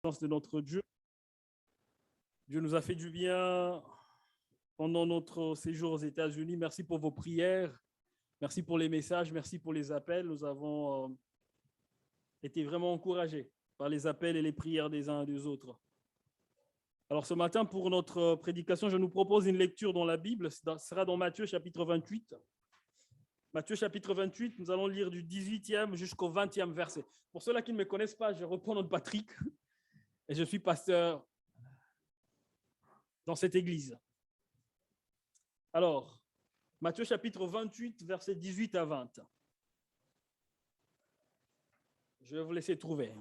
de notre Dieu. Dieu nous a fait du bien pendant notre séjour aux États-Unis. Merci pour vos prières. Merci pour les messages. Merci pour les appels. Nous avons été vraiment encouragés par les appels et les prières des uns et des autres. Alors ce matin, pour notre prédication, je nous propose une lecture dans la Bible. Ce sera dans Matthieu chapitre 28. Matthieu chapitre 28, nous allons lire du 18e jusqu'au 20e verset. Pour ceux-là qui ne me connaissent pas, je reprends notre Patrick et je suis pasteur dans cette église. Alors, Matthieu chapitre 28, versets 18 à 20. Je vais vous laisser trouver.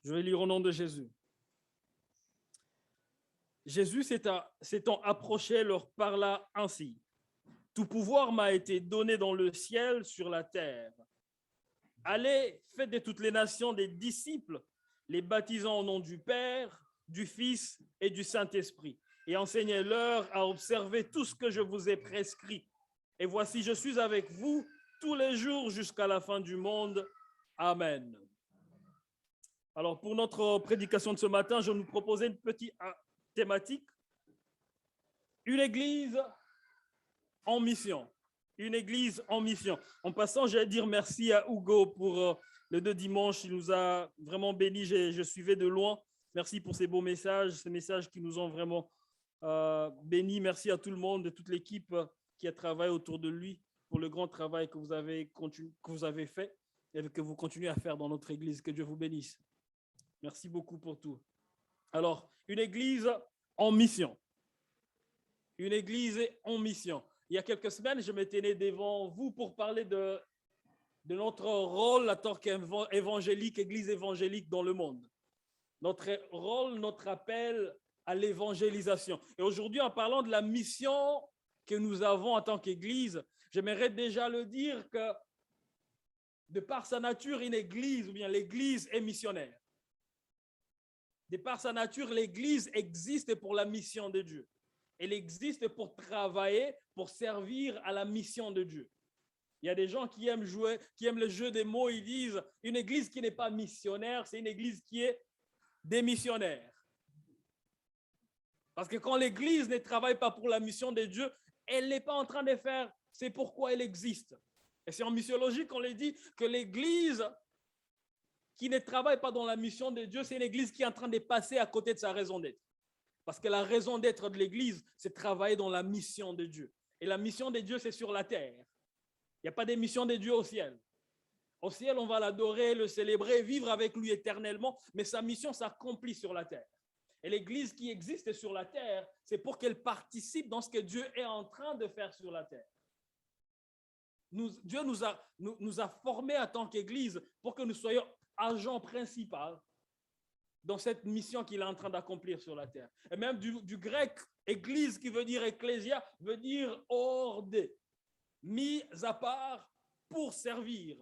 Je vais lire au nom de Jésus. Jésus s'étant approché, leur parla ainsi. Tout pouvoir m'a été donné dans le ciel, sur la terre. Allez, faites de toutes les nations des disciples, les baptisant au nom du Père, du Fils et du Saint-Esprit, et enseignez-leur à observer tout ce que je vous ai prescrit. Et voici, je suis avec vous tous les jours jusqu'à la fin du monde. Amen. Alors, pour notre prédication de ce matin, je nous proposais une petite thématique. Une église en mission. Une église en mission. En passant, je vais dire merci à Hugo pour les 2 dimanches. Il nous a vraiment bénis. Je suivais de loin. Merci pour ces beaux messages, ces messages qui nous ont vraiment bénis. Merci à tout le monde, de toute l'équipe qui a travaillé autour de lui pour le grand travail que vous avez fait et que vous continuez à faire dans notre église. Que Dieu vous bénisse. Merci beaucoup pour tout. Alors, une église en mission. Une église en mission. Il y a quelques semaines, je me tenais devant vous pour parler de notre rôle en tant qu'évangélique, église évangélique dans le monde. Notre rôle, notre appel à l'évangélisation. Et aujourd'hui, en parlant de la mission que nous avons en tant qu'église, j'aimerais déjà le dire que de par sa nature, une église, ou bien l'église est missionnaire. De par sa nature, l'église existe pour la mission de Dieu. Elle existe pour travailler, pour servir à la mission de Dieu. Il y a des gens qui aiment jouer, qui aiment le jeu des mots. Ils disent une église qui n'est pas missionnaire, c'est une église qui est démissionnaire. Parce que quand l'église ne travaille pas pour la mission de Dieu, elle n'est pas en train de faire, c'est pourquoi elle existe. Et c'est en missiologie qu'on le dit que l'église qui ne travaille pas dans la mission de Dieu, c'est une église qui est en train de passer à côté de sa raison d'être. Parce que la raison d'être de l'église, c'est travailler dans la mission de Dieu. Et la mission de Dieu, c'est sur la terre. Il n'y a pas de mission de Dieu au ciel. Au ciel, on va l'adorer, le célébrer, vivre avec lui éternellement, mais sa mission s'accomplit sur la terre. Et l'église qui existe sur la terre, c'est pour qu'elle participe dans ce que Dieu est en train de faire sur la terre. Dieu nous a formés en tant qu'église pour que nous soyons agents principaux dans cette mission qu'il est en train d'accomplir sur la terre. Et même du grec, église qui veut dire ecclésia, veut dire ordé, mis à part pour servir.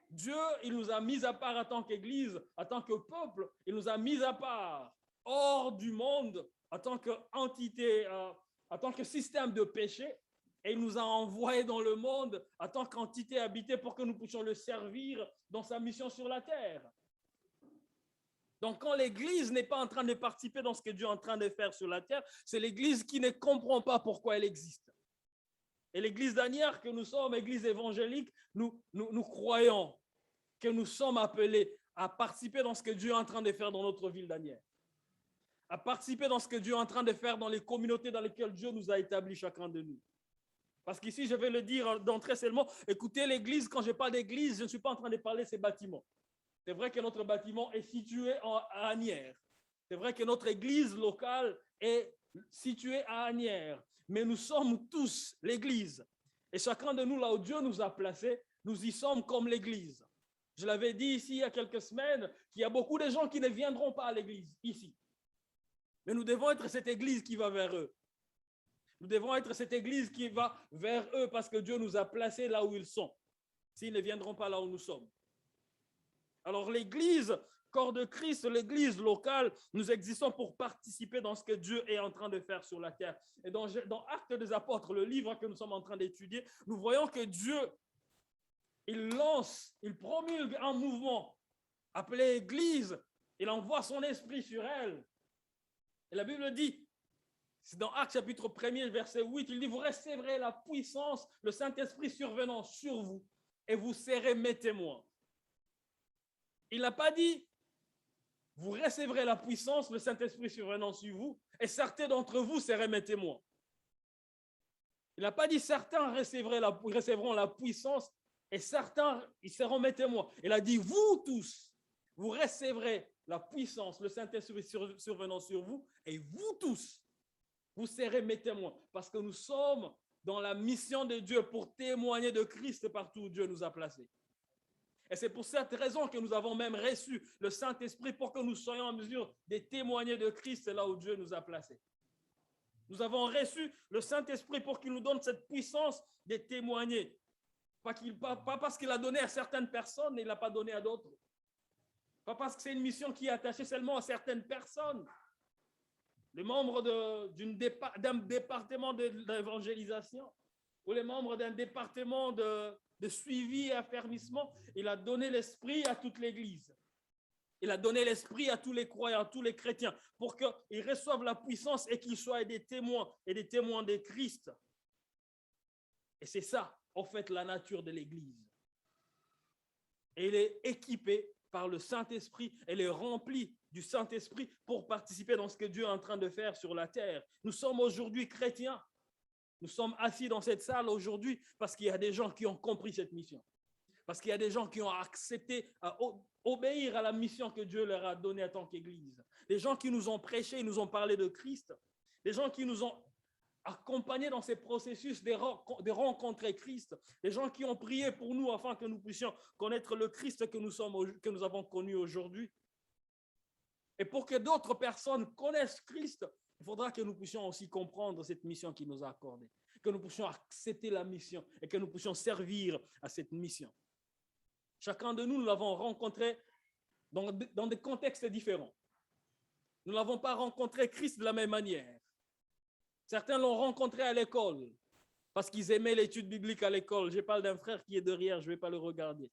Dieu, il nous a mis à part en tant qu'église, en tant que peuple, il nous a mis à part, hors du monde, en tant qu'entité, en tant que système de péché, et il nous a envoyés dans le monde en tant qu'entité habitée pour que nous puissions le servir dans sa mission sur la terre. Donc, quand l'Église n'est pas en train de participer dans ce que Dieu est en train de faire sur la terre, c'est l'Église qui ne comprend pas pourquoi elle existe. Et l'Église d'Anières, que nous sommes, Église évangélique, nous croyons que nous sommes appelés à participer dans ce que Dieu est en train de faire dans notre ville d'Anières, à participer dans ce que Dieu est en train de faire dans les communautés dans lesquelles Dieu nous a établis, chacun de nous. Parce qu'ici, je vais le dire d'entrée seulement, écoutez, l'Église, quand je parle d'Église, je ne suis pas en train de parler de ces bâtiments. C'est vrai que notre bâtiment est situé à Asnières. C'est vrai que notre église locale est située à Asnières. Mais nous sommes tous l'église. Et chacun de nous, là où Dieu nous a placés, nous y sommes comme l'église. Je l'avais dit ici il y a quelques semaines qu'il y a beaucoup de gens qui ne viendront pas à l'église ici. Mais nous devons être cette église qui va vers eux. Nous devons être cette église qui va vers eux parce que Dieu nous a placés là où ils sont. S'ils ne viendront pas là où nous sommes. Alors l'église, corps de Christ, l'église locale, nous existons pour participer dans ce que Dieu est en train de faire sur la terre. Et dans Actes des Apôtres, le livre que nous sommes en train d'étudier, nous voyons que Dieu, il promulgue un mouvement appelée Église, il envoie son esprit sur elle. Et la Bible dit, c'est dans Actes chapitre 1er, verset 8, il dit, vous recevrez la puissance, le Saint-Esprit survenant sur vous, et vous serez mes témoins. Il n'a pas dit, vous recevrez la puissance, le Saint-Esprit survenant sur vous, et certains d'entre vous serez mes témoins. Il n'a pas dit, certains recevront la puissance, et certains, ils seront mes témoins. Il a dit, vous tous, vous recevrez la puissance, le Saint-Esprit survenant sur vous, et vous tous, vous serez mes témoins, parce que nous sommes dans la mission de Dieu pour témoigner de Christ partout où Dieu nous a placés. Et c'est pour cette raison que nous avons même reçu le Saint-Esprit pour que nous soyons en mesure de témoigner de Christ là où Dieu nous a placés. Nous avons reçu le Saint-Esprit pour qu'il nous donne cette puissance de témoigner. Pas parce qu'il a donné à certaines personnes et il n'a pas donné à d'autres. Pas parce que c'est une mission qui est attachée seulement à certaines personnes. Les membres d'un département d'évangélisation ou les membres d'un département de suivi et affermissement, il a donné l'esprit à toute l'Église. Il a donné l'esprit à tous les croyants, à tous les chrétiens, pour qu'ils reçoivent la puissance et qu'ils soient des témoins et des témoins de Christ. Et c'est ça, en fait, la nature de l'Église. Et il est équipé par le Saint-Esprit, elle est remplie du Saint-Esprit pour participer dans ce que Dieu est en train de faire sur la terre. Nous sommes aujourd'hui chrétiens. Nous sommes assis dans cette salle aujourd'hui parce qu'il y a des gens qui ont compris cette mission. Parce qu'il y a des gens qui ont accepté à obéir à la mission que Dieu leur a donnée en tant qu'Église. Des gens qui nous ont prêché, ils nous ont parlé de Christ. Des gens qui nous ont accompagnés dans ces processus de rencontrer Christ. Des gens qui ont prié pour nous afin que nous puissions connaître le Christ que nous avons connu aujourd'hui. Et pour que d'autres personnes connaissent Christ, il faudra que nous puissions aussi comprendre cette mission qu'il nous a accordée, que nous puissions accepter la mission et que nous puissions servir à cette mission. Chacun de nous, nous l'avons rencontré dans des contextes différents. Nous n'avons pas rencontré Christ de la même manière. Certains l'ont rencontré à l'école parce qu'ils aimaient l'étude biblique à l'école. Je parle d'un frère qui est derrière, je ne vais pas le regarder.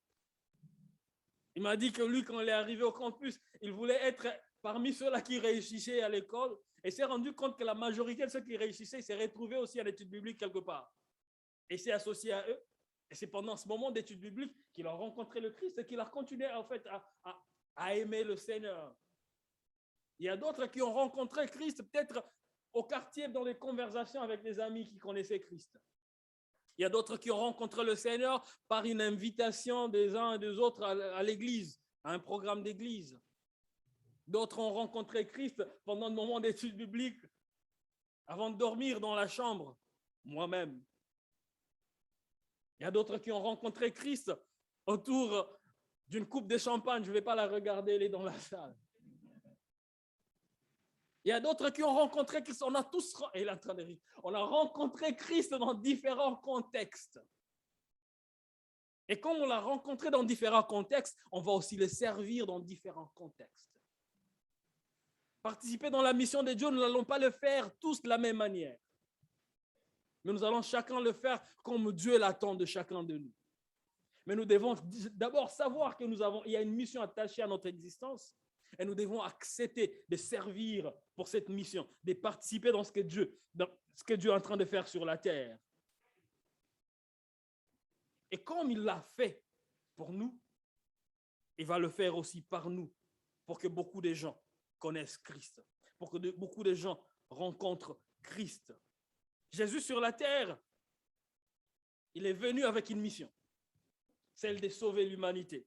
Il m'a dit que lui, quand il est arrivé au campus, il voulait être parmi ceux-là qui réussissaient à l'école et s'est rendu compte que la majorité de ceux qui réussissaient s'est retrouvés aussi à l'étude biblique quelque part. Et s'est associé à eux. Et c'est pendant ce moment d'étude biblique qu'il a rencontré le Christ et qu'il a continué en fait à aimer le Seigneur. Il y a d'autres qui ont rencontré Christ peut-être au quartier dans les conversations avec des amis qui connaissaient Christ. Il y a d'autres qui ont rencontré le Seigneur par une invitation des uns et des autres à l'église, à un programme d'église. D'autres ont rencontré Christ pendant le moment d'études bibliques, avant de dormir dans la chambre, moi-même. Il y a d'autres qui ont rencontré Christ autour d'une coupe de champagne. Je ne vais pas la regarder, elle est dans la salle. Il y a d'autres qui ont rencontré Christ. On a tous, et il est en train de rire. On a rencontré Christ dans différents contextes. Et comme on l'a rencontré dans différents contextes, on va aussi le servir dans différents contextes. Participer dans la mission de Dieu, nous n'allons pas le faire tous de la même manière. Mais nous allons chacun le faire comme Dieu l'attend de chacun de nous. Mais nous devons d'abord savoir que il y a une mission attachée à notre existence. Et nous devons accepter de servir pour cette mission, de participer dans ce que Dieu est en train de faire sur la terre. Et comme il l'a fait pour nous, il va le faire aussi par nous, pour que beaucoup de gens connaissent Christ, pour que beaucoup de gens rencontrent Christ. Jésus sur la terre, il est venu avec une mission, celle de sauver l'humanité.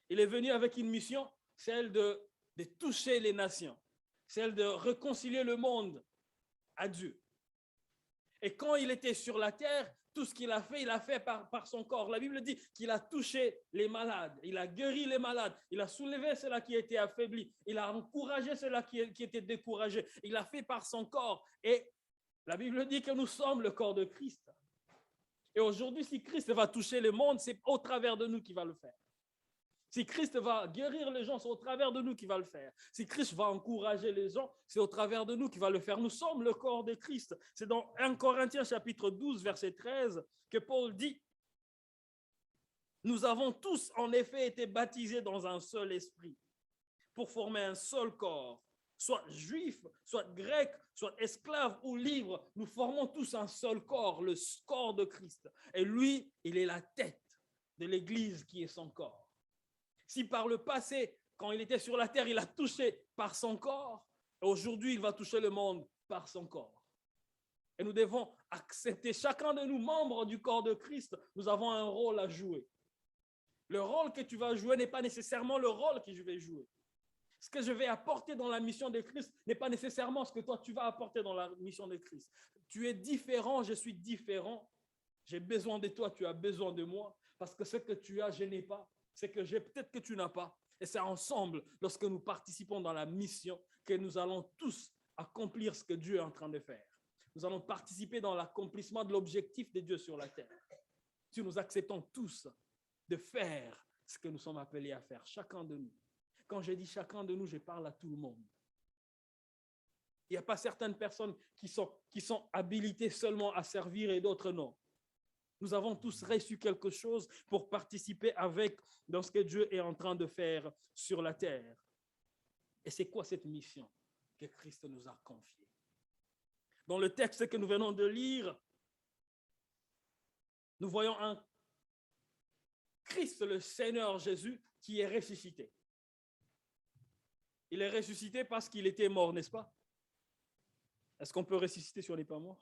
Il est venu avec une mission, celle de toucher les nations, celle de réconcilier le monde à Dieu. Et quand il était sur la terre, tout ce qu'il a fait par son corps. La Bible dit qu'il a touché les malades, il a guéri les malades, il a soulevé ceux-là qui étaient affaiblis, il a encouragé ceux-là qui étaient découragés. Il a fait par son corps. Et la Bible dit que nous sommes le corps de Christ. Et aujourd'hui, si Christ va toucher le monde, c'est au travers de nous qu'il va le faire. Si Christ va guérir les gens, c'est au travers de nous qu'il va le faire. Si Christ va encourager les gens, c'est au travers de nous qu'il va le faire. Nous sommes le corps de Christ. C'est dans 1 Corinthiens chapitre 12, verset 13, que Paul dit Nous avons tous en effet été baptisés dans un seul esprit pour former un seul corps, soit juif, soit grec, soit esclave ou libre. Nous formons tous un seul corps, le corps de Christ. Et lui, il est la tête de l'Église qui est son corps. Si par le passé, quand il était sur la terre, il a touché par son corps, aujourd'hui, il va toucher le monde par son corps. Et nous devons accepter, chacun de nous, membres du corps de Christ, nous avons un rôle à jouer. Le rôle que tu vas jouer n'est pas nécessairement le rôle que je vais jouer. Ce que je vais apporter dans la mission de Christ n'est pas nécessairement ce que toi tu vas apporter dans la mission de Christ. Tu es différent, je suis différent. J'ai besoin de toi, tu as besoin de moi. Parce que ce que tu as, je n'ai pas. Ce que j'ai, peut-être que tu n'as pas. Et c'est ensemble, lorsque nous participons dans la mission, que nous allons tous accomplir ce que Dieu est en train de faire. Nous allons participer dans l'accomplissement de l'objectif de Dieu sur la terre. Si nous acceptons tous de faire ce que nous sommes appelés à faire, chacun de nous. Quand je dis chacun de nous, je parle à tout le monde. Il n'y a pas certaines personnes qui sont habilitées seulement à servir et d'autres non. Nous avons tous reçu quelque chose pour participer avec dans ce que Dieu est en train de faire sur la terre. Et c'est quoi cette mission que Christ nous a confiée? Dans le texte que nous venons de lire, nous voyons un Christ, le Seigneur Jésus, qui est ressuscité. Il est ressuscité parce qu'il était mort, n'est-ce pas? Est-ce qu'on peut ressusciter si on n'est pas mort?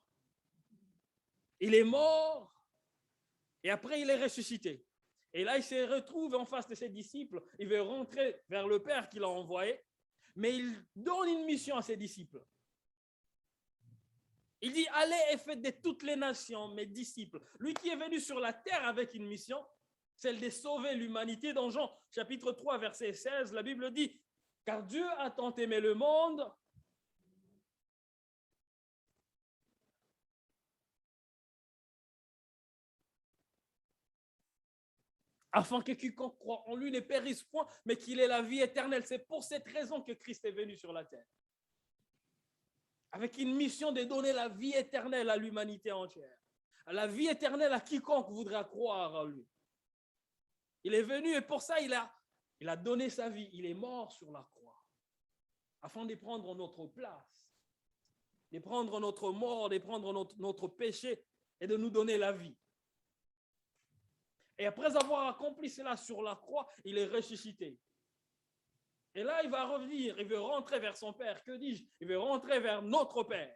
Il est mort et après il est ressuscité. Et là, il se retrouve en face de ses disciples. Il veut rentrer vers le Père qui l'a envoyé, mais il donne une mission à ses disciples. Il dit, allez et faites de toutes les nations mes disciples. Lui qui est venu sur la terre avec une mission, celle de sauver l'humanité. Dans Jean chapitre 3, verset 16, la Bible dit, car Dieu a tant aimé le monde afin que quiconque croit en lui ne périsse point, mais qu'il ait la vie éternelle. C'est pour cette raison que Christ est venu sur la terre. Avec une mission de donner la vie éternelle à l'humanité entière. La vie éternelle à quiconque voudra croire en lui. Il est venu et pour ça, il a donné sa vie. Il est mort sur la croix afin de prendre notre place, de prendre notre mort, de prendre notre péché et de nous donner la vie. Et après avoir accompli cela sur la croix, il est ressuscité. Et là, il va revenir, il veut rentrer vers son Père. Que dis-je? Il veut rentrer vers notre Père.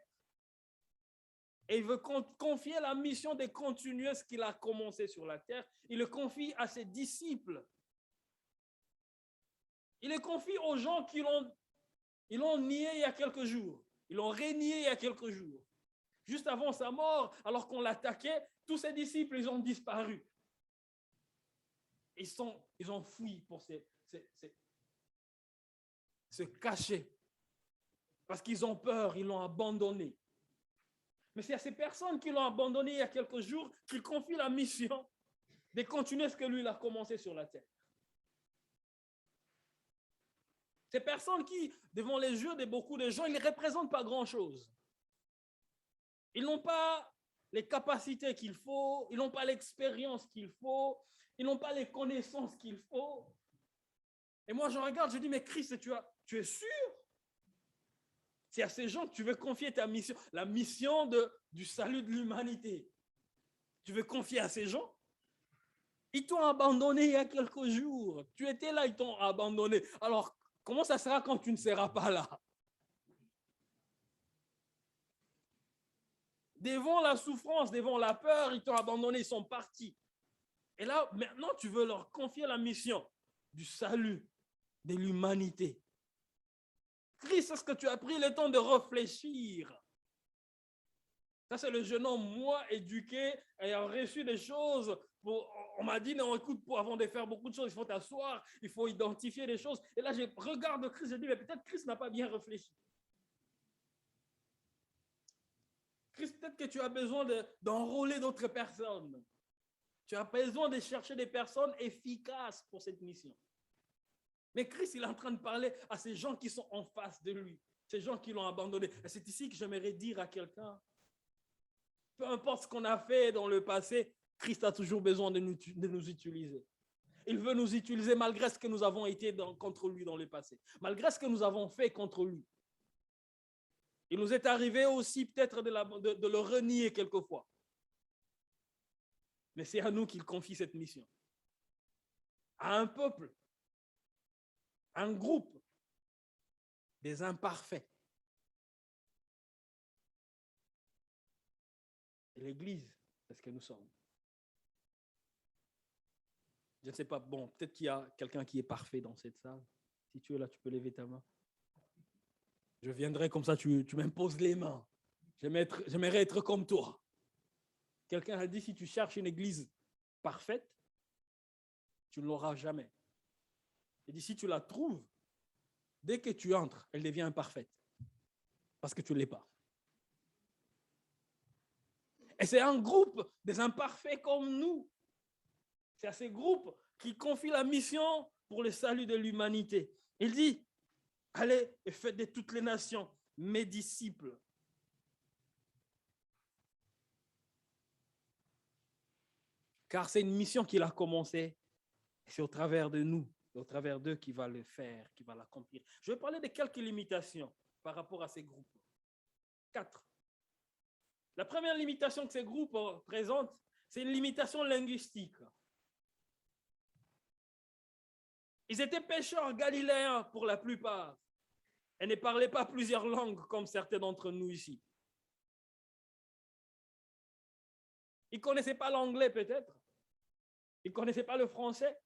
Et il veut confier la mission de continuer ce qu'il a commencé sur la terre. Il le confie à ses disciples. Il le confie aux gens qui l'ont nié il y a quelques jours. Ils l'ont renié il y a quelques jours. Juste avant sa mort, alors qu'on l'attaquait, tous ses disciples, ils ont disparu. Ils ont fui pour se cacher. Parce qu'ils ont peur, ils l'ont abandonné. Mais c'est à ces personnes qui l'ont abandonné il y a quelques jours qu'il confie la mission de continuer ce que lui il a commencé sur la terre. Ces personnes qui, devant les yeux de beaucoup de gens, ils ne représentent pas grand-chose. Ils n'ont pas les capacités qu'il faut, ils n'ont pas l'expérience qu'il faut, ils n'ont pas les connaissances qu'il faut. Et moi, je regarde, je dis, mais Christ, tu es sûr? C'est à ces gens que tu veux confier ta mission, la mission du salut de l'humanité. Tu veux confier à ces gens? Ils t'ont abandonné il y a quelques jours. Tu étais là, ils t'ont abandonné. Alors, comment ça sera quand tu ne seras pas là? Devant la souffrance, devant la peur, ils t'ont abandonné, ils sont partis. Et là, maintenant, tu veux leur confier la mission du salut de l'humanité. Christ, est-ce que tu as pris le temps de réfléchir? Ça, c'est le jeune homme, moi, éduqué, ayant reçu des choses. On m'a dit, non, écoute, avant de faire beaucoup de choses, il faut t'asseoir, il faut identifier des choses. Et là, je regarde Christ, je dis, mais peut-être Christ n'a pas bien réfléchi. Christ, peut-être que tu as besoin d'enrôler d'autres personnes. Tu as besoin de chercher des personnes efficaces pour cette mission. Mais Christ, il est en train de parler à ces gens qui sont en face de lui, ces gens qui l'ont abandonné. Et c'est ici que j'aimerais dire à quelqu'un, peu importe ce qu'on a fait dans le passé, Christ a toujours besoin de nous utiliser. Il veut nous utiliser malgré ce que nous avons été contre lui dans le passé, malgré ce que nous avons fait contre lui. Il nous est arrivé aussi peut-être de le renier quelquefois. Mais c'est à nous qu'il confie cette mission. À un peuple, à un groupe, des imparfaits. Et l'Église, c'est ce que nous sommes. Je ne sais pas, bon, peut-être qu'il y a quelqu'un qui est parfait dans cette salle. Si tu es là, tu peux lever ta main. Je viendrai comme ça, tu m'imposes les mains. J'aimerais être comme toi. Quelqu'un a dit, si tu cherches une église parfaite, tu ne l'auras jamais. Il dit, si tu la trouves, dès que tu entres, elle devient imparfaite. Parce que tu ne l'es pas. Et c'est un groupe des imparfaits comme nous. C'est à ces groupes qui confient la mission pour le salut de l'humanité. Il dit, allez et faites de toutes les nations mes disciples. Car c'est une mission qu'il a commencée. C'est au travers de nous, au travers d'eux qu'il va le faire, qu'il va l'accomplir. Je vais parler de quelques limitations par rapport à ces groupes. 4. La première limitation que ces groupes présentent, c'est une limitation linguistique. Ils étaient pêcheurs galiléens pour la plupart et ne parlaient pas plusieurs langues comme certains d'entre nous ici. Ils ne connaissaient pas l'anglais peut-être. Ils ne connaissaient pas le français.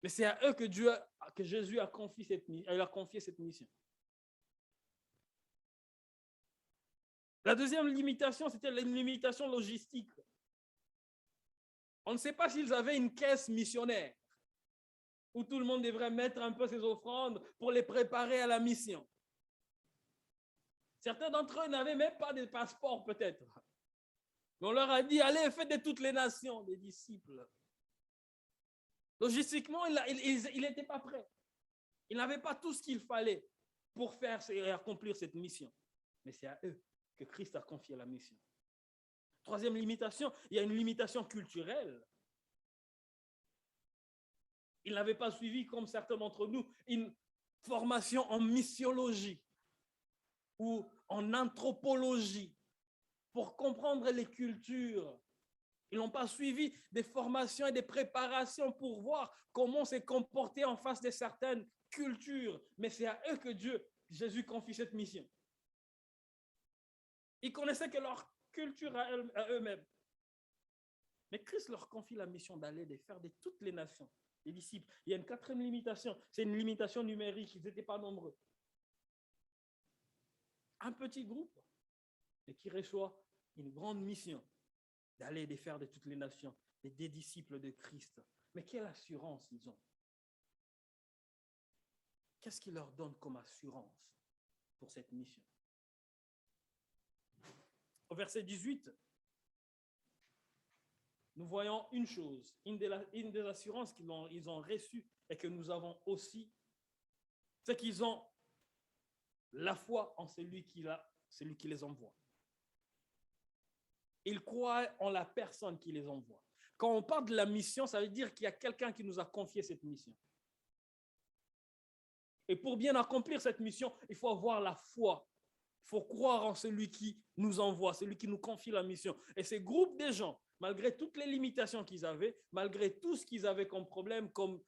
Mais c'est à eux que Jésus a confié cette mission. La deuxième limitation, c'était une limitation logistique. On ne sait pas s'ils avaient une caisse missionnaire où tout le monde devrait mettre un peu ses offrandes pour les préparer à la mission. Certains d'entre eux n'avaient même pas de passeport peut-être. Mais on leur a dit, allez, faites de toutes les nations des disciples. Logistiquement, il n'était pas prêt. Il n'avait pas tout ce qu'il fallait pour faire et accomplir cette mission. Mais c'est à eux que Christ a confié la mission. Troisième limitation, il y a une limitation culturelle. Il n'avait pas suivi, comme certains d'entre nous, une formation en missiologie ou en anthropologie pour comprendre les cultures. Ils n'ont pas suivi des formations et des préparations pour voir comment se comporter en face de certaines cultures. Mais c'est à eux que Jésus confie cette mission. Ils connaissaient que leur culture à eux-mêmes. Mais Christ leur confie la mission d'aller de faire de toutes les nations des disciples. Il y a une quatrième limitation, c'est une limitation numérique, ils n'étaient pas nombreux. Un petit groupe, et qui reçoit une grande mission d'aller de faire de toutes les nations des disciples de Christ. Mais quelle assurance ils ont? Qu'est-ce qu'il leur donne comme assurance pour cette mission? Au verset 18, nous voyons une chose, une des assurances qu'ils ont reçues et que nous avons aussi, c'est qu'ils ont la foi en celui qui les envoie. Ils croient en la personne qui les envoie. Quand on parle de la mission, ça veut dire qu'il y a quelqu'un qui nous a confié cette mission. Et pour bien accomplir cette mission, il faut avoir la foi. Il faut croire en celui qui nous envoie, celui qui nous confie la mission. Et ces groupes de gens, malgré toutes les limitations qu'ils avaient, malgré tout ce qu'ils avaient comme problème, comme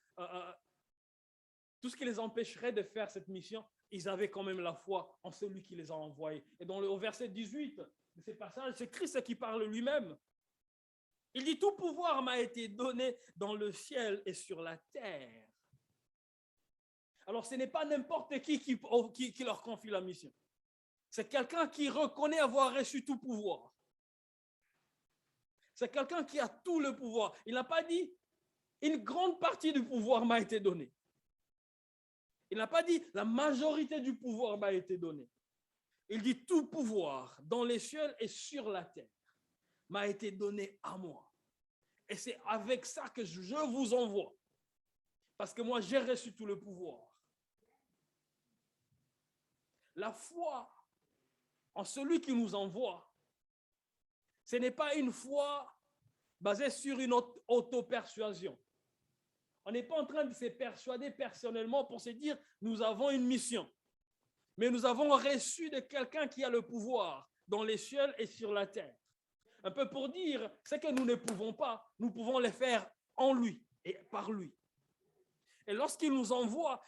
tout ce qui les empêcherait de faire cette mission, ils avaient quand même la foi en celui qui les a envoyés. Et au verset 18 de ces passages, c'est Christ qui parle lui-même. Il dit, tout pouvoir m'a été donné dans le ciel et sur la terre. Alors, ce n'est pas n'importe qui leur confie la mission. C'est quelqu'un qui reconnaît avoir reçu tout pouvoir. C'est quelqu'un qui a tout le pouvoir. Il n'a pas dit, une grande partie du pouvoir m'a été donnée. Il n'a pas dit, la majorité du pouvoir m'a été donnée. Il dit, tout pouvoir dans les cieux et sur la terre m'a été donné à moi. Et c'est avec ça que je vous envoie. Parce que moi, j'ai reçu tout le pouvoir. La foi en celui qui nous envoie, ce n'est pas une foi basé sur une auto-persuasion. On n'est pas en train de se persuader personnellement pour se dire nous avons une mission. Mais nous avons reçu de quelqu'un qui a le pouvoir dans les cieux et sur la terre. Un peu pour dire ce que nous ne pouvons pas, nous pouvons le faire en lui et par lui. Et lorsqu'il nous envoie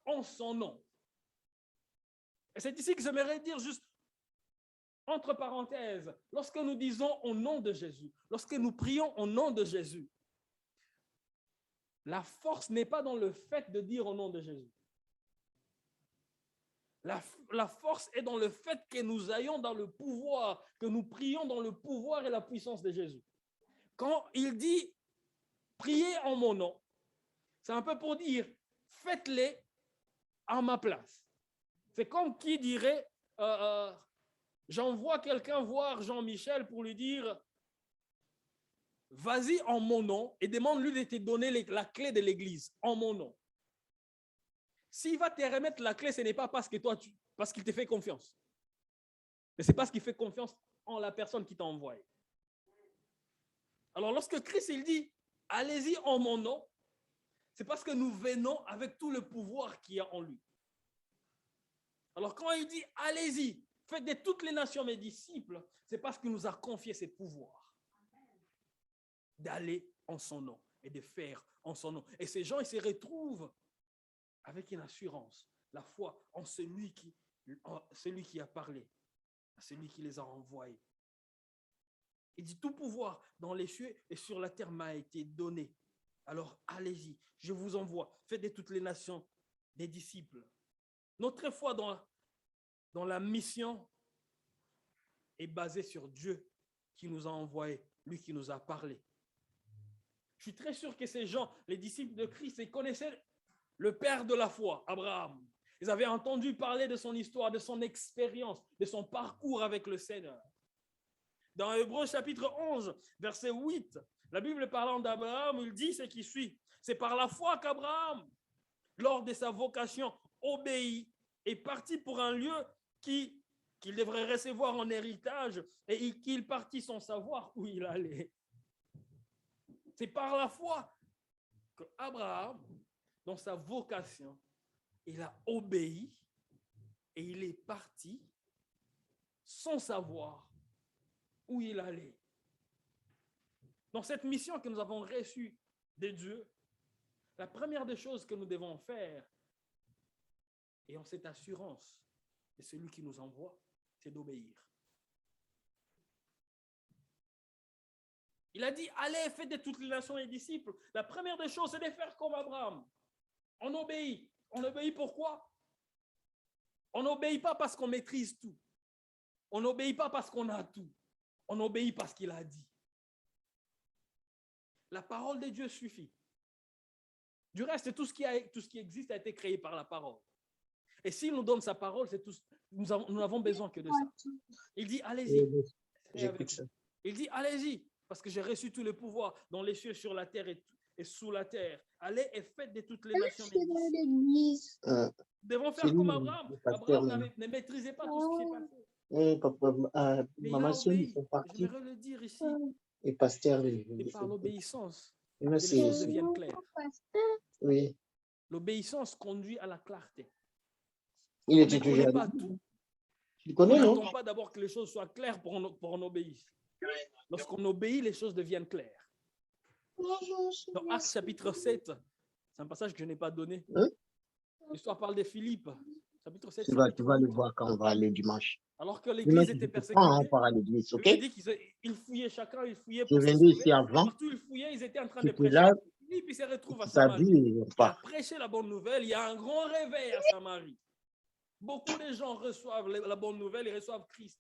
en son nom. Et c'est ici que j'aimerais dire juste, entre parenthèses, lorsque nous disons au nom de Jésus, lorsque nous prions au nom de Jésus, la force n'est pas dans le fait de dire au nom de Jésus. La force est dans le fait que nous ayons dans le pouvoir, que nous prions dans le pouvoir et la puissance de Jésus. Quand il dit priez en mon nom, c'est un peu pour dire faites-les à ma place. C'est comme qui dirait j'envoie quelqu'un voir Jean-Michel pour lui dire vas-y en mon nom et demande-lui de te donner la clé de l'église en mon nom. S'il va te remettre la clé, ce n'est pas parce qu'il te fait confiance. Mais c'est parce qu'il fait confiance en la personne qui t'a envoyé. Alors, lorsque Christ, il dit, allez-y en mon nom, c'est parce que nous venons avec tout le pouvoir qu'il y a en lui. Alors, quand il dit, allez-y, faites de toutes les nations mes disciples, c'est parce qu'il nous a confié ce pouvoir d'aller en son nom et de faire en son nom. Et ces gens, ils se retrouvent avec une assurance, la foi en celui qui a parlé, celui qui les a envoyés. Il dit, tout pouvoir dans les cieux et sur la terre m'a été donné. Alors allez-y, je vous envoie, faites de toutes les nations des disciples. Notre foi dans la mission est basée sur Dieu qui nous a envoyés, lui qui nous a parlé. Je suis très sûr que ces gens, les disciples de Christ, ils connaissaient le père de la foi, Abraham. Ils avaient entendu parler de son histoire, de son expérience, de son parcours avec le Seigneur. Dans Hébreux chapitre 11, verset 8, la Bible parlant d'Abraham, il dit ce qui suit. C'est par la foi qu'Abraham, lors de sa vocation, obéit et partit pour un lieu qu'il devrait recevoir en héritage et qu'il partit sans savoir où il allait. C'est par la foi qu'Abraham, dans sa vocation, il a obéi et il est parti sans savoir où il allait. Dans cette mission que nous avons reçue de Dieu, la première des choses que nous devons faire, et en cette assurance de celui qui nous envoie, c'est d'obéir. Il a dit, allez, faites de toutes les nations les disciples. La première des choses, c'est de faire comme Abraham. On obéit. On obéit pourquoi? On n'obéit pas parce qu'on maîtrise tout. On n'obéit pas parce qu'on a tout. On obéit parce qu'il a dit. La parole de Dieu suffit. Du reste, tout ce qui existe a été créé par la parole. Et s'il nous donne sa parole, c'est tout. Nous n'avons besoin que de ça. Il dit, allez-y. Il dit, allez-y, parce que j'ai reçu tout le pouvoir dans les cieux, sur la terre et sous la terre. Allez et faites de toutes les nations. Nous devons faire comme Abraham. Abraham ne maîtrisait pas tout ce qui s'est passé. Oui, papa, Mais maman, ils sont partis. j'aimerais le dire ici. Et pasteur, Et par l'obéissance, les les choses deviennent claires. Oui. L'obéissance conduit à la clarté. Il était On ne connaît toujours pas tout. Tu On connais, non? n'attend pas d'abord que les choses soient claires pour en obéir. Lorsqu'on obéit, les choses deviennent claires. Dans Actes chapitre 7, c'est un passage que je n'ai pas donné. Hein? L'histoire parle de Philippe. Chapitre 7, Tu vas le voir quand on va aller dimanche. alors que l'église était persécutée, Par à l'église, ok? il dit qu'ils fouillaient chacun, ils fouillaient Je pour se venais sauver. ici avant. Partout ils fouillaient, ils étaient en train Tu de es prêcher. là, Philippe, il se retrouve à tu Samarie. t'habilles et on Il a part. prêché la bonne nouvelle. Il y a un grand réveil à Samarie. Beaucoup de gens reçoivent la bonne nouvelle, ils reçoivent Christ.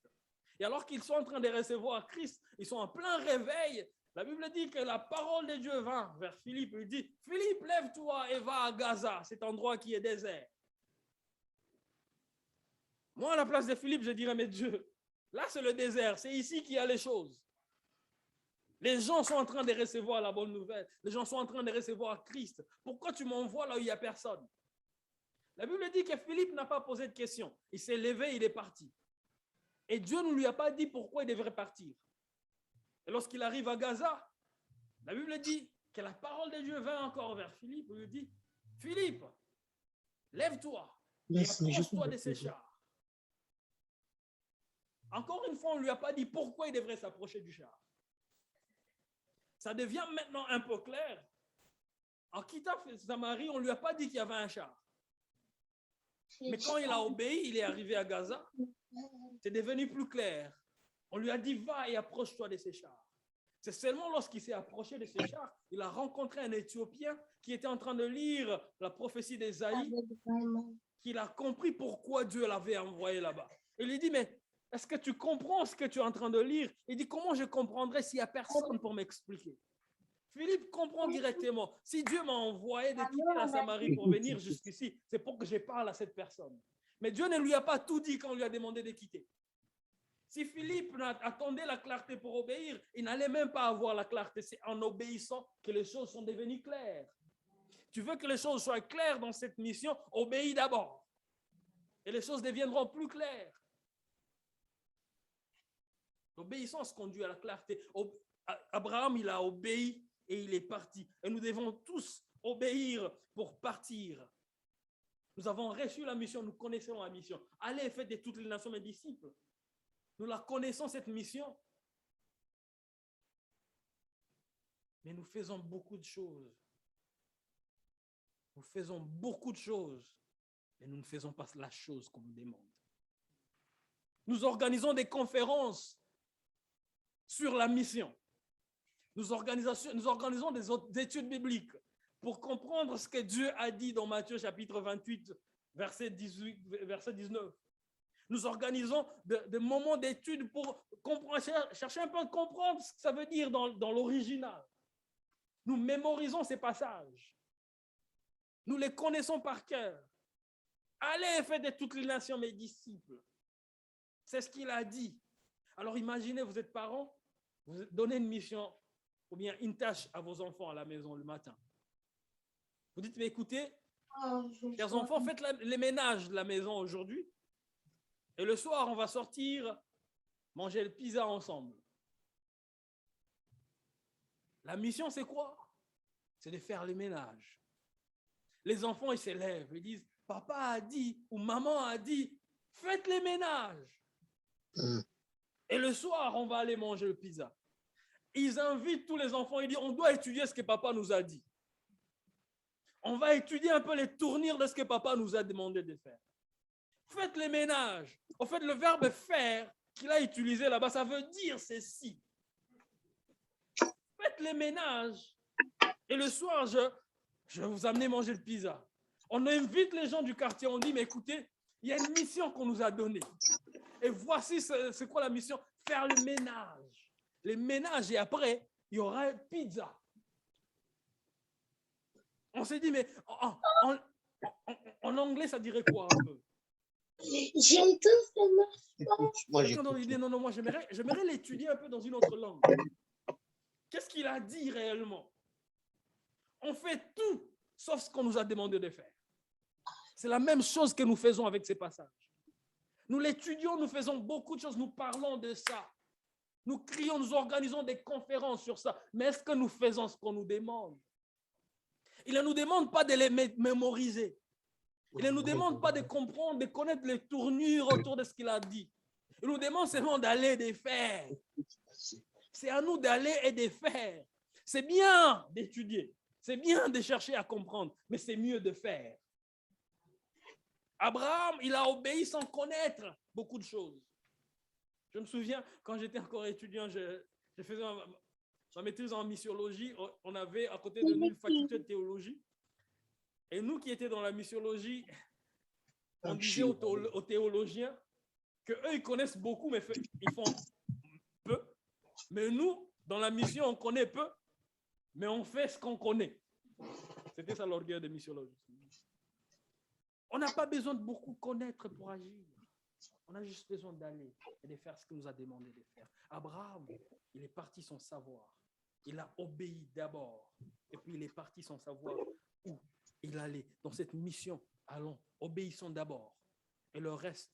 Et alors qu'ils sont en train de recevoir Christ, ils sont en plein réveil. La Bible dit que la parole de Dieu vint vers Philippe. Il dit, Philippe, lève-toi et va à Gaza, cet endroit qui est désert. Moi, à la place de Philippe, je dirais, mais Dieu, là c'est le désert, c'est ici qu'il y a les choses. Les gens sont en train de recevoir la bonne nouvelle. Les gens sont en train de recevoir Christ. Pourquoi tu m'envoies là où il n'y a personne? La Bible dit que Philippe n'a pas posé de question. Il s'est levé, il est parti. Et Dieu ne lui a pas dit pourquoi il devrait partir. Et lorsqu'il arrive à Gaza, la Bible dit que la parole de Dieu vint encore vers Philippe. Il lui dit, Philippe, lève-toi et approche-toi de ces chars. Encore une fois, on ne lui a pas dit pourquoi il devrait s'approcher du char. Ça devient maintenant un peu clair. En quittant Samarie, on ne lui a pas dit qu'il y avait un char. Mais quand il a obéi, il est arrivé à Gaza. C'est devenu plus clair. On lui a dit, va et approche-toi de ces chars. C'est seulement lorsqu'il s'est approché de ces chars, il a rencontré un Éthiopien qui était en train de lire la prophétie d'Ésaïe, qu'il a compris pourquoi Dieu l'avait envoyé là-bas. Il lui dit, mais est-ce que tu comprends ce que tu es en train de lire? Il dit, comment je comprendrais s'il n'y a personne pour m'expliquer? Philippe comprend directement. Si Dieu m'a envoyé de quitter la Samarie pour venir jusqu'ici, c'est pour que je parle à cette personne. Mais Dieu ne lui a pas tout dit quand on lui a demandé de quitter. Si Philippe attendait la clarté pour obéir, il n'allait même pas avoir la clarté. C'est en obéissant que les choses sont devenues claires. Tu veux que les choses soient claires dans cette mission, obéis d'abord. Et les choses deviendront plus claires. L'obéissance conduit à la clarté. Abraham, il a obéi et il est parti. Et nous devons tous obéir pour partir. Nous avons reçu la mission, nous connaissons la mission. Allez et faites de toutes les nations mes disciples. Nous la connaissons, cette mission. Mais nous faisons beaucoup de choses. Nous faisons beaucoup de choses, mais nous ne faisons pas la chose qu'on nous demande. Nous organisons des conférences sur la mission. Nous organisons des études bibliques pour comprendre ce que Dieu a dit dans Matthieu chapitre 28, verset 19. Nous organisons des moments d'études pour chercher un peu à comprendre ce que ça veut dire dans l'original. Nous mémorisons ces passages. Nous les connaissons par cœur. Allez et faites de toutes les nations mes disciples. C'est ce qu'il a dit. Alors imaginez, vous êtes parents, vous donnez une mission ou bien une tâche à vos enfants à la maison le matin. Vous dites, mais écoutez, chers enfants, faites les ménages de la maison aujourd'hui. Et le soir, on va sortir manger le pizza ensemble. La mission, c'est quoi? C'est de faire le ménage. Les enfants, ils s'élèvent, ils disent, papa a dit ou maman a dit, faites les ménages. Et le soir, on va aller manger le pizza. Ils invitent tous les enfants, ils disent, on doit étudier ce que papa nous a dit. On va étudier un peu les tournures de ce que papa nous a demandé de faire. Faites les ménages. En fait, le verbe faire qu'il a utilisé là-bas, ça veut dire ceci. Faites les ménages. Et le soir, je vais vous amener manger le pizza. On invite les gens du quartier, on dit, mais écoutez, il y a une mission qu'on nous a donnée. Et voici, c'est quoi la mission? Faire le ménage. Les ménages, et après, il y aura une pizza. On s'est dit, mais en anglais, ça dirait quoi un peu? J'aime tout ça. Non, j'aimerais l'étudier un peu dans une autre langue. Qu'est-ce qu'il a dit réellement? On fait tout, sauf ce qu'on nous a demandé de faire. C'est la même chose que nous faisons avec ces passages. Nous l'étudions, nous faisons beaucoup de choses, nous parlons de ça. Nous crions, nous organisons des conférences sur ça. Mais est-ce que nous faisons ce qu'on nous demande? Il ne nous demande pas de les mémoriser. Il ne nous demande pas de comprendre, de connaître les tournures autour de ce qu'il a dit. Il nous demande seulement d'aller et de faire. C'est à nous d'aller et de faire. C'est bien d'étudier. C'est bien de chercher à comprendre, mais c'est mieux de faire. Abraham, il a obéi sans connaître beaucoup de choses. Je me souviens, quand j'étais encore étudiant, je faisais ma maîtrise en missiologie. On avait à côté de nous une faculté de théologie. Et nous qui étions dans la missiologie, on disait aux théologiens qu'eux, ils connaissent beaucoup, mais ils font peu. Mais nous, dans la mission, on connaît peu, mais on fait ce qu'on connaît. C'était ça l'orgueil des missiologues. On n'a pas besoin de beaucoup connaître pour agir. On a juste besoin d'aller et de faire ce qu'il nous a demandé de faire. Abraham, il est parti sans savoir. Il a obéi d'abord. Et puis il est parti sans savoir où il allait. Dans cette mission, allons, obéissons d'abord. Et le reste,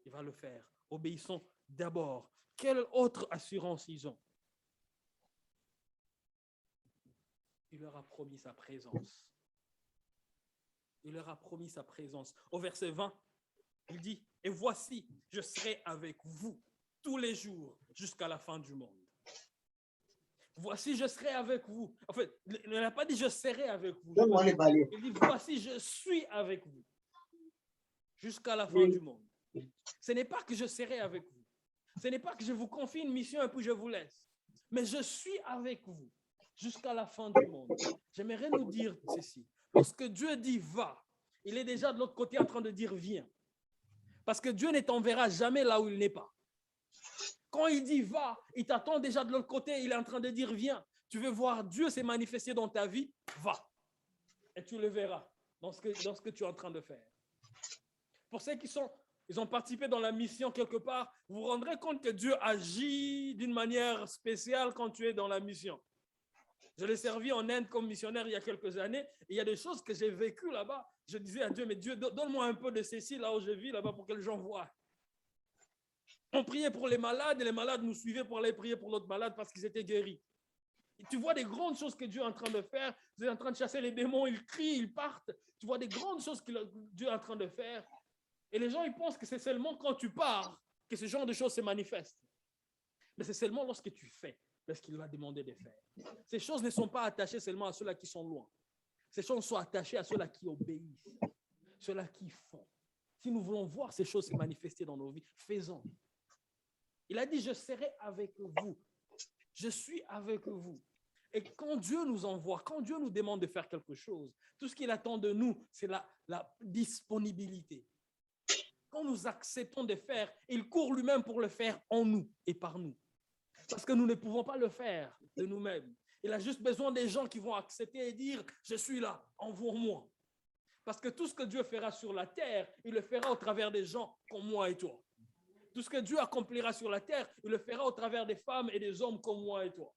il va le faire. Obéissons d'abord. Quelle autre assurance ils ont? Il leur a promis sa présence. Il leur a promis sa présence. Au verset 20, il dit, « Et voici, je serai avec vous tous les jours jusqu'à la fin du monde. » Voici, je serai avec vous. En fait, il n'a pas dit, « Je serai avec vous. » Il dit, « Voici, je suis avec vous jusqu'à la fin du monde. » Ce n'est pas que je serai avec vous. Ce n'est pas que je vous confie une mission et puis je vous laisse. Mais je suis avec vous jusqu'à la fin du monde. J'aimerais nous dire ceci. Lorsque Dieu dit va, il est déjà de l'autre côté en train de dire viens. Parce que Dieu ne t'enverra jamais là où il n'est pas. Quand il dit va, il t'attend déjà de l'autre côté, il est en train de dire viens. Tu veux voir Dieu se manifester dans ta vie, va. Et tu le verras dans ce que tu es en train de faire. Pour ceux qui ils ont participé dans la mission quelque part, vous vous rendrez compte que Dieu agit d'une manière spéciale quand tu es dans la mission. Je l'ai servi en Inde comme missionnaire il y a quelques années. Et il y a des choses que j'ai vécues là-bas. Je disais à Dieu, mais Dieu, donne-moi un peu de ceci là où je vis là-bas pour que les gens voient. On priait pour les malades et les malades nous suivaient pour aller prier pour l'autre malade parce qu'ils étaient guéris. Et tu vois des grandes choses que Dieu est en train de faire. Dieu est en train de chasser les démons, ils crient, ils partent. Tu vois des grandes choses que Dieu est en train de faire. Et les gens, ils pensent que c'est seulement quand tu pars que ce genre de choses se manifestent. Mais c'est seulement lorsque tu fais, parce qu'il va demander de faire. Ces choses ne sont pas attachées seulement à ceux-là qui sont loin. Ces choses sont attachées à ceux-là qui obéissent, ceux-là qui font. Si nous voulons voir ces choses se manifester dans nos vies, faisons. Il a dit, je serai avec vous. Je suis avec vous. Et quand Dieu nous envoie, quand Dieu nous demande de faire quelque chose, tout ce qu'il attend de nous, c'est la disponibilité. Quand nous acceptons de faire, il court lui-même pour le faire en nous et par nous. Parce que nous ne pouvons pas le faire de nous-mêmes. Il a juste besoin des gens qui vont accepter et dire, je suis là, envoie-moi. Parce que tout ce que Dieu fera sur la terre, il le fera au travers des gens comme moi et toi. Tout ce que Dieu accomplira sur la terre, il le fera au travers des femmes et des hommes comme moi et toi.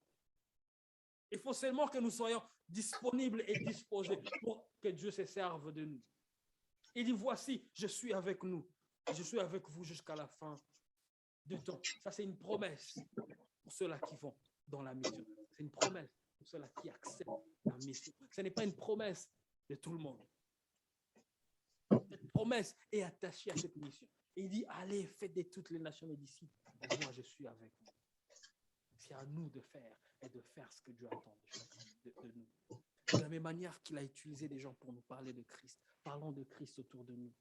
Il faut seulement que nous soyons disponibles et disposés pour que Dieu se serve de nous. Il dit, voici, je suis avec nous. Je suis avec vous jusqu'à la fin du temps. Ça, c'est une promesse pour ceux-là qui vont dans la mission. C'est une promesse pour ceux-là qui acceptent la mission. Ce n'est pas une promesse de tout le monde. Cette promesse est attachée à cette mission. Et il dit, allez, faites de toutes les nations mes disciples. Et moi, je suis avec vous. C'est à nous de faire et de faire ce que Dieu attend de nous. De la même manière qu'il a utilisé des gens pour nous parler de Christ. Parlons de Christ autour de nous.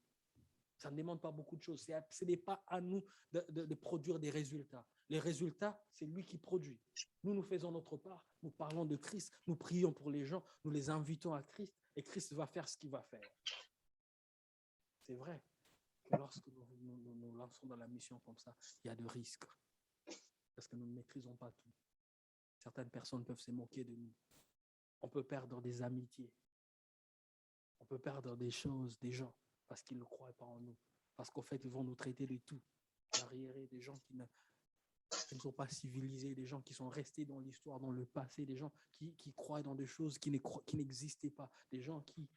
Ça ne demande pas beaucoup de choses. Ce n'est pas à nous de produire des résultats. Les résultats, c'est lui qui produit. Nous, nous faisons notre part. Nous parlons de Christ. Nous prions pour les gens. Nous les invitons à Christ. Et Christ va faire ce qu'il va faire. C'est vrai que lorsque nous lançons dans la mission comme ça, il y a de risques. Parce que nous ne maîtrisons pas tout. Certaines personnes peuvent se moquer de nous. On peut perdre des amitiés. On peut perdre des choses, des gens, parce qu'ils ne croient pas en nous. Parce qu'au fait, ils vont nous traiter de tout. Arriérés, des gens qui ne sont pas civilisés, des gens qui sont restés dans l'histoire, dans le passé, des gens qui croient dans des choses qui n'existaient pas, des gens qui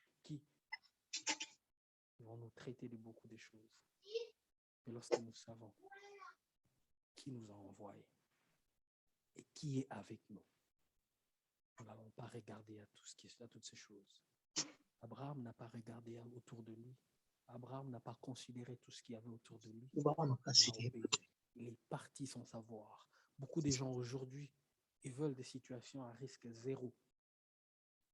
vont nous traiter de beaucoup de choses. Mais lorsque nous savons qui nous a envoyés et qui est avec nous, nous n'allons pas regarder à toutes ces choses. Abraham n'a pas regardé autour de lui. Abraham n'a pas considéré tout ce qu'il y avait autour de lui. Il est parti sans savoir. Beaucoup de gens aujourd'hui, ils veulent des situations à risque zéro.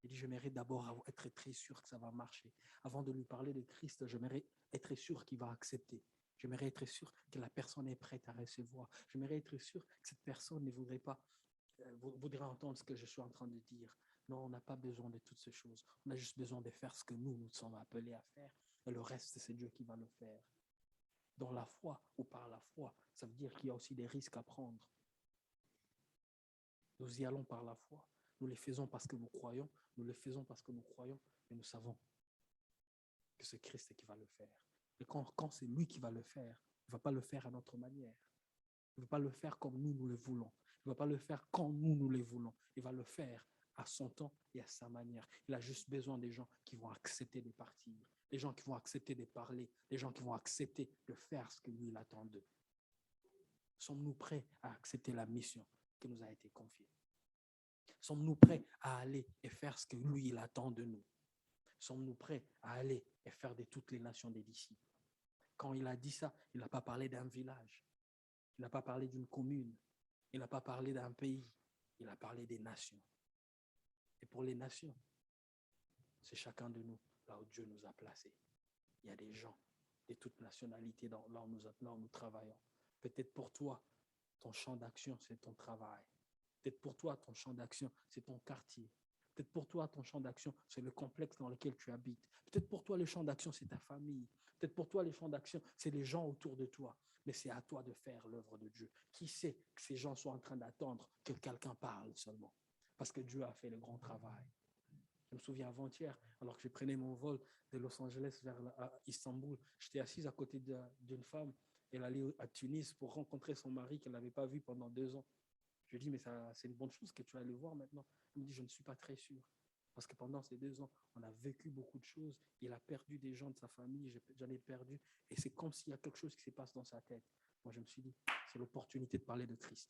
Il dit, j'aimerais d'abord être très sûr que ça va marcher. Avant de lui parler de Christ, j'aimerais être sûr qu'il va accepter. J'aimerais être sûr que la personne est prête à recevoir. J'aimerais être sûr que cette personne ne voudrait entendre ce que je suis en train de dire. Non, on n'a pas besoin de toutes ces choses. On a juste besoin de faire ce que nous sommes appelés à faire. Et le reste, c'est Dieu qui va le faire. Dans la foi ou par la foi, ça veut dire qu'il y a aussi des risques à prendre. Nous y allons par la foi. Nous les faisons parce que nous croyons. Nous le faisons parce que nous croyons. Mais nous savons que c'est Christ qui va le faire. Et quand c'est lui qui va le faire, il ne va pas le faire à notre manière. Il ne va pas le faire comme nous le voulons. Il ne va pas le faire quand nous le voulons. Il va le faire à son temps et à sa manière. Il a juste besoin des gens qui vont accepter de partir, des gens qui vont accepter de parler, des gens qui vont accepter de faire ce que lui il attend d'eux. Sommes-nous prêts à accepter la mission qui nous a été confiée? Sommes-nous prêts à aller et faire ce que lui, il attend de nous? Sommes-nous prêts à aller et faire de toutes les nations des disciples? Quand il a dit ça, il n'a pas parlé d'un village. Il n'a pas parlé d'une commune. Il n'a pas parlé d'un pays. Il a parlé des nations. Et pour les nations, c'est chacun de nous, là où Dieu nous a placés. Il y a des gens de toutes nationalités là où nous travaillons. Peut-être pour toi, ton champ d'action, c'est ton travail. Peut-être pour toi, ton champ d'action, c'est ton quartier. Peut-être pour toi, ton champ d'action, c'est le complexe dans lequel tu habites. Peut-être pour toi, le champ d'action, c'est ta famille. Peut-être pour toi, le champ d'action, c'est les gens autour de toi. Mais c'est à toi de faire l'œuvre de Dieu. Qui sait que ces gens sont en train d'attendre que quelqu'un parle seulement? Parce que Dieu a fait le grand travail. Je me souviens avant-hier, alors que je prenais mon vol de Los Angeles vers Istanbul, j'étais assise à côté d'une femme. Elle allait à Tunis pour rencontrer son mari qu'elle n'avait pas vu pendant 2 ans. Je lui ai dit, mais c'est une bonne chose que tu vas aller voir maintenant. Elle me dit, je ne suis pas très sûr. Parce que pendant ces 2 ans, on a vécu beaucoup de choses. Il a perdu des gens de sa famille, j'en ai perdu. Et c'est comme s'il y a quelque chose qui se passe dans sa tête. Moi, je me suis dit, c'est l'opportunité de parler de Christ.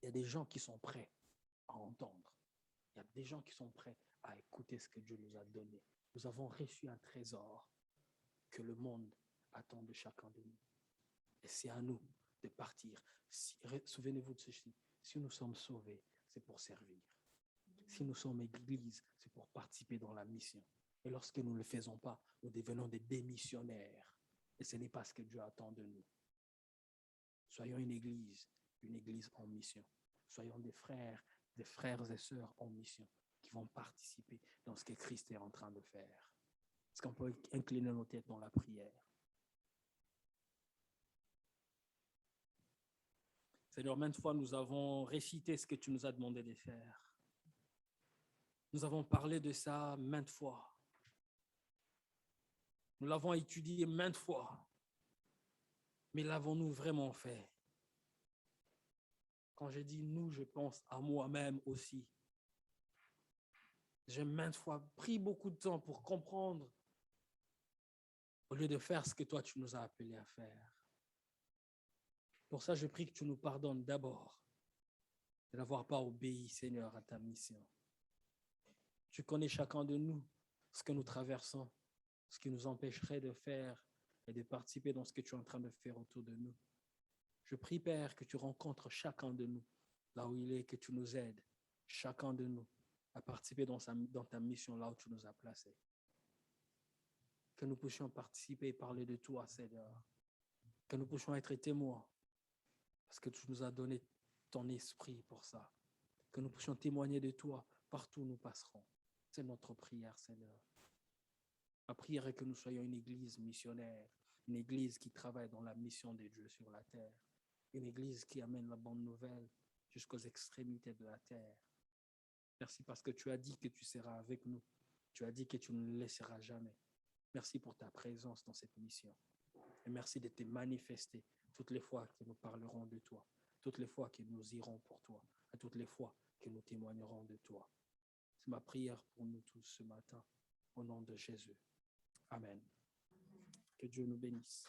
Il y a des gens qui sont prêts à entendre. Il y a des gens qui sont prêts à écouter ce que Dieu nous a donné. Nous avons reçu un trésor que le monde attend de chacun de nous. Et c'est à nous de partir. Souvenez-vous de ceci. Si nous sommes sauvés, c'est pour servir. Si nous sommes église, c'est pour participer dans la mission. Et lorsque nous ne le faisons pas, nous devenons des démissionnaires. Et ce n'est pas ce que Dieu attend de nous. Soyons une église en mission. Soyons des frères et sœurs en mission qui vont participer dans ce que Christ est en train de faire. Est-ce qu'on peut incliner nos têtes dans la prière? Seigneur, maintes fois, nous avons récité ce que tu nous as demandé de faire. Nous avons parlé de ça maintes fois. Nous l'avons étudié maintes fois. Mais l'avons-nous vraiment fait? Quand je dis nous, je pense à moi-même aussi. J'ai maintes fois pris beaucoup de temps pour comprendre au lieu de faire ce que toi, tu nous as appelés à faire. Pour ça, je prie que tu nous pardonnes d'abord de n'avoir pas obéi, Seigneur, à ta mission. Tu connais chacun de nous, ce que nous traversons, ce qui nous empêcherait de faire et de participer dans ce que tu es en train de faire autour de nous. Je prie, Père, que tu rencontres chacun de nous là où il est, que tu nous aides, chacun de nous, à participer dans ta mission là où tu nous as placés. Que nous puissions participer et parler de toi, Seigneur. Que nous puissions être témoins, parce que tu nous as donné ton esprit pour ça. Que nous puissions témoigner de toi partout où nous passerons. C'est notre prière, Seigneur. Ma prière est que nous soyons une église missionnaire, une église qui travaille dans la mission de Dieu sur la terre, une église qui amène la bonne nouvelle jusqu'aux extrémités de la terre. Merci parce que tu as dit que tu seras avec nous. Tu as dit que tu ne nous laisseras jamais. Merci pour ta présence dans cette mission. Et merci de te manifester toutes les fois que nous parlerons de toi, toutes les fois que nous irons pour toi, et toutes les fois que nous témoignerons de toi. C'est ma prière pour nous tous ce matin, au nom de Jésus. Amen. Que Dieu nous bénisse.